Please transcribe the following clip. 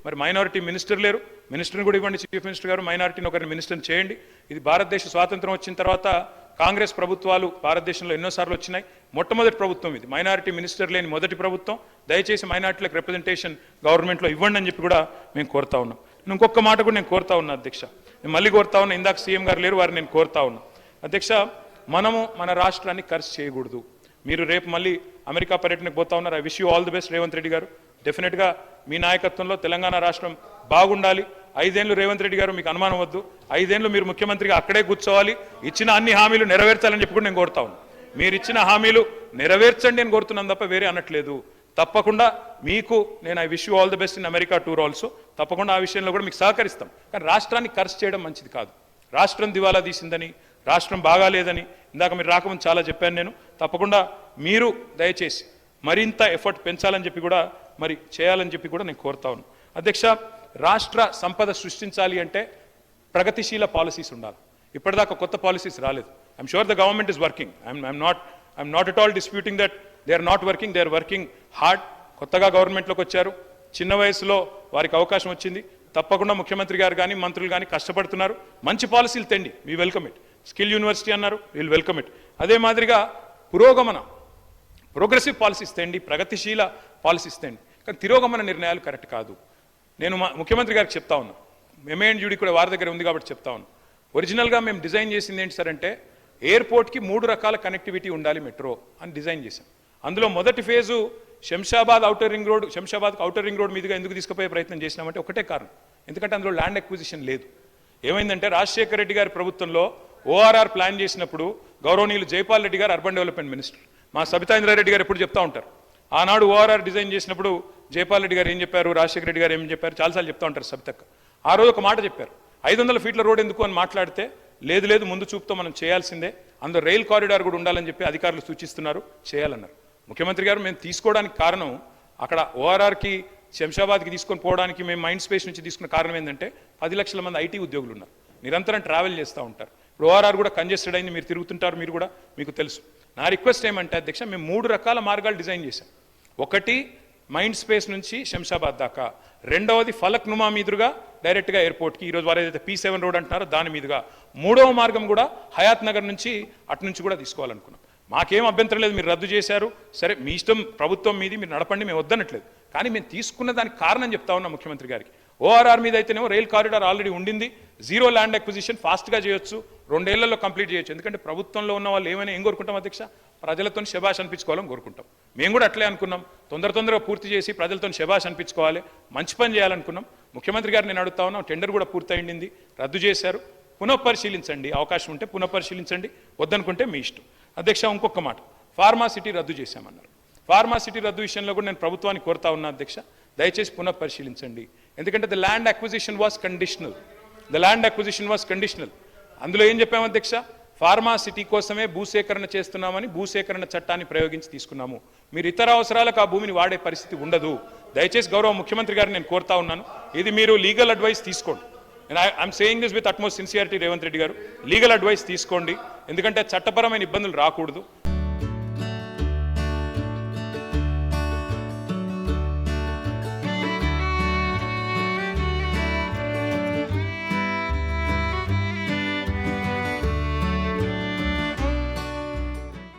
మరి minority minister లేరు, మినిస్టర్ని కూడా ఇవ్వండి చీఫ్ మినిస్టర్ గారు, మైనారిటీని ఒకరిని మినిస్టర్ని చేయండి. ఇది భారతదేశ స్వాతంత్రం వచ్చిన తర్వాత కాంగ్రెస్ ప్రభుత్వాలు భారతదేశంలో ఎన్నోసార్లు వచ్చినాయి, మొట్టమొదటి ప్రభుత్వం ఇది, మైనారిటీ మినిస్టర్ లేని మొదటి ప్రభుత్వం. దయచేసి మైనారిటీలకు రిప్రజెంటేషన్ గవర్నమెంట్లో ఇవ్వండి అని చెప్పి కూడా మేము కోరుతా ఉన్నాం. ఇంకొక మాట కూడా నేను కోరుతా ఉన్నా అధ్యక్ష, నేను మళ్ళీ కోరుతా ఉన్నా, ఇందాక సీఎం గారు లేరు, వారిని నేను కోరుతా ఉన్నా అధ్యక్ష, మనము మన రాష్ట్రాన్ని ఖర్చు చేయకూడదు. మీరు రేపు మళ్ళీ అమెరికా పర్యటనకు పోతా ఉన్నారు. I wish you all the best Revanth Reddy గారు. డెఫినెట్గా మీ నాయకత్వంలో తెలంగాణ రాష్ట్రం బాగుండాలి. 5 ఏళ్ళు రేవంత్ రెడ్డి గారు, మీకు అనుమానం వద్దు, 5 ఏళ్ళు మీరు ముఖ్యమంత్రిగా అక్కడే కూర్చోవాలి, ఇచ్చిన అన్ని హామీలు నెరవేర్చాలని చెప్పి కూడా నేను కోరుతా ఉన్నాను. మీరు ఇచ్చిన హామీలు నెరవేర్చండి అని కోరుతున్నాను తప్ప వేరే అనట్లేదు. తప్పకుండా మీకు నేను I wish you all the best in America tour also. తప్పకుండా ఆ విషయంలో కూడా మీకు సహకరిస్తాం. కానీ రాష్ట్రాన్ని ఖర్చు చేయడం మంచిది కాదు. రాష్ట్రం దివాలా తీసిందని, రాష్ట్రం బాగాలేదని ఇందాక మీరు రాకముందు చాలా చెప్పాను నేను. తప్పకుండా మీరు దయచేసి మరింత ఎఫర్ట్ పెంచాలని చెప్పి కూడా మరి చేయాలని చెప్పి కూడా నేను కోరుతా ఉన్నాను అధ్యక్ష. రాష్ట్ర సంపద సృష్టించాలి అంటే ప్రగతిశీల పాలసీస్ ఉండాలి. ఇప్పటిదాకా కొత్త పాలసీస్ రాలేదు. I'm sure the government is working. I'm not at all disputing that they are not working, they are working hard. కొత్తగా గవర్నమెంట్లోకి వచ్చారు, చిన్న వయసులో వారికి అవకాశం వచ్చింది. తప్పకుండా ముఖ్యమంత్రి గారు కానీ మంత్రులు కానీ కష్టపడుతున్నారు. మంచి పాలసీలు తెండి, we welcome it. Skill university అన్నారు, వీల్ వెల్కమ్ ఇట్. అదే మాదిరిగా ప్రోగ్రెసివ్ పాలసీస్ తెండి, ప్రగతిశీల పాలసీస్ తెండి. కానీ తిరోగమన నిర్ణయాలు కరెక్ట్ కాదు. నేను ముఖ్యమంత్రి గారికి చెప్తా ఉన్నా, ఎంఏఎన్యూడి కూడా వారి దగ్గర ఉంది కాబట్టి చెప్తా ఉన్నా. ఒరిజినల్గా మేము డిజైన్ చేసింది ఏంటి సార్ అంటే, ఎయిర్పోర్ట్కి 3 రకాల కనెక్టివిటీ ఉండాలి మెట్రో అని డిజైన్ చేశాం. అందులో మొదటి phase Shamshabad outer ring road, శంషాబాద్కి ఔటర్ రింగ్ రోడ్ మీదుగా ఎందుకు తీసుకుపోయే ప్రయత్నం చేసినామంటే ఒకటే కారణం, ఎందుకంటే అందులో ల్యాండ్ అక్విజిషన్ లేదు. ఏమైందంటే రాజశేఖర రెడ్డి గారి ప్రభుత్వంలో ఓఆర్ఆర్ ప్లాన్ చేసినప్పుడు గౌరవనీయులు జైపాల్ రెడ్డి గారు అర్బన్ డెవలప్మెంట్ మినిస్టర్, మా సబితా ఇంద్రారెడ్డి గారు ఎప్పుడు చెప్తా ఉంటారు, ఆనాడు ఓఆర్ఆర్ డిజైన్ చేసినప్పుడు జైపాల్ రెడ్డి గారు ఏం చెప్పారు, రాజశేఖర రెడ్డి గారు ఏం చెప్పారు, చాలాసార్లు చెప్తా ఉంటారు సబితక్క. ఆ రోజు ఒక మాట చెప్పారు, 500 ఫీట్ల రోడ్ ఎందుకు అని మాట్లాడితే, లేదు ముందు చూపుతో మనం చేయాల్సిందే, అందులో రైల్ కారిడార్ కూడా ఉండాలని చెప్పి అధికారులు సూచిస్తున్నారు, చేయాలన్నారు. ముఖ్యమంత్రి గారు మేము తీసుకోవడానికి కారణం, అక్కడ ఓఆర్ఆర్కి శంషాబాద్కి తీసుకొని పోవడానికి మేము మైండ్ స్పేస్ నుంచి తీసుకున్న కారణం ఏంటంటే 10 లక్షల మంది ఐటీ ఉద్యోగులు ఉన్నారు, నిరంతరం ట్రావెల్ చేస్తూ ఉంటారు. ఇప్పుడు ఓఆర్ఆర్ కూడా కంజెస్టెడ్ అయింది, మీరు తిరుగుతుంటారు, మీరు కూడా మీకు తెలుసు. నా రిక్వెస్ట్ ఏమంటే అధ్యక్ష, మేము 3 రకాల మార్గాలు డిజైన్ చేశాం. ఒకటి మైండ్ స్పేస్ నుంచి శంషాబాద్ దాకా, రెండవది ఫలక్ నుమా మీదుగా డైరెక్ట్గా ఎయిర్పోర్ట్కి, ఈరోజు వారు ఏదైతే P7 రోడ్ అంటున్నారో దాని మీదుగా, మూడవ మార్గం కూడా హయాత్ నగర్ నుంచి అటు నుంచి కూడా తీసుకోవాలనుకున్నాం. మాకేం అభ్యంతరం లేదు, మీరు రద్దు చేశారు, సరే మీ ఇష్టం, ప్రభుత్వం మీది, మీరు నడపండి, మేము వద్దనట్లేదు. కానీ మేము తీసుకున్న దానికి కారణం చెప్తా ఉన్నాం ముఖ్యమంత్రి గారికి. ఓఆర్ఆర్ మీద అయితేనేమో రైల్ కారిడార్ ఆల్రెడీ ఉండింది, 0 ల్యాండ్ అక్విజిషన్ ఫాస్ట్గా చేయొచ్చు, 2 ఏళ్లలో కంప్లీట్ చేయొచ్చు. ఎందుకంటే ప్రభుత్వంలో ఉన్న వాళ్ళు ఏం కోరుకుంటాం అధ్యక్ష, ప్రజలతో శబాష్ అనిపించుకోవాలని కోరుకుంటాం. మేము కూడా అట్లే అనుకున్నాం, తొందరగా పూర్తి చేసి ప్రజలతో శబాష్ అనిపించుకోవాలి, మంచి పని చేయాలనుకున్నాం. ముఖ్యమంత్రి గారు నేను అడుగుతా ఉన్నాం, టెండర్ కూడా పూర్తయింది, రద్దు చేశారు, పునఃపరిశీలించండి, అవకాశం ఉంటే పునఃపరిశీలించండి, వద్దనుకుంటే మీ ఇష్టం. అధ్యక్ష ఇంకొక మాట, ఫార్మాసిటీ రద్దు చేశామన్నారు. ఫార్మాసిటీ రద్దు విషయంలో కూడా నేను ప్రభుత్వాన్ని కోరుతా ఉన్నా అధ్యక్ష, దయచేసి పునఃపరిశీలించండి. ఎందుకంటే the land acquisition was conditional. అందులో ఏం చెప్పాము అధ్యక్ష, ఫార్మాసిటీ కోసమే భూసేకరణ చేస్తున్నామని భూసేకరణ చట్టాన్ని ప్రయోగించి తీసుకున్నాము. మీరు ఇతర అవసరాలకు ఆ భూమిని వాడే పరిస్థితి ఉండదు. దయచేసి గౌరవ ముఖ్యమంత్రి గారిని నేను కోరుతా ఉన్నాను, ఇది మీరు లీగల్ అడ్వైస్ తీసుకోండి. I'm saying this with utmost sincerity Revanth Reddy గారు, లీగల్ అడ్వైస్ తీసుకోండి. ఎందుకంటే చట్టపరమైన ఇబ్బందులు రాకూడదు.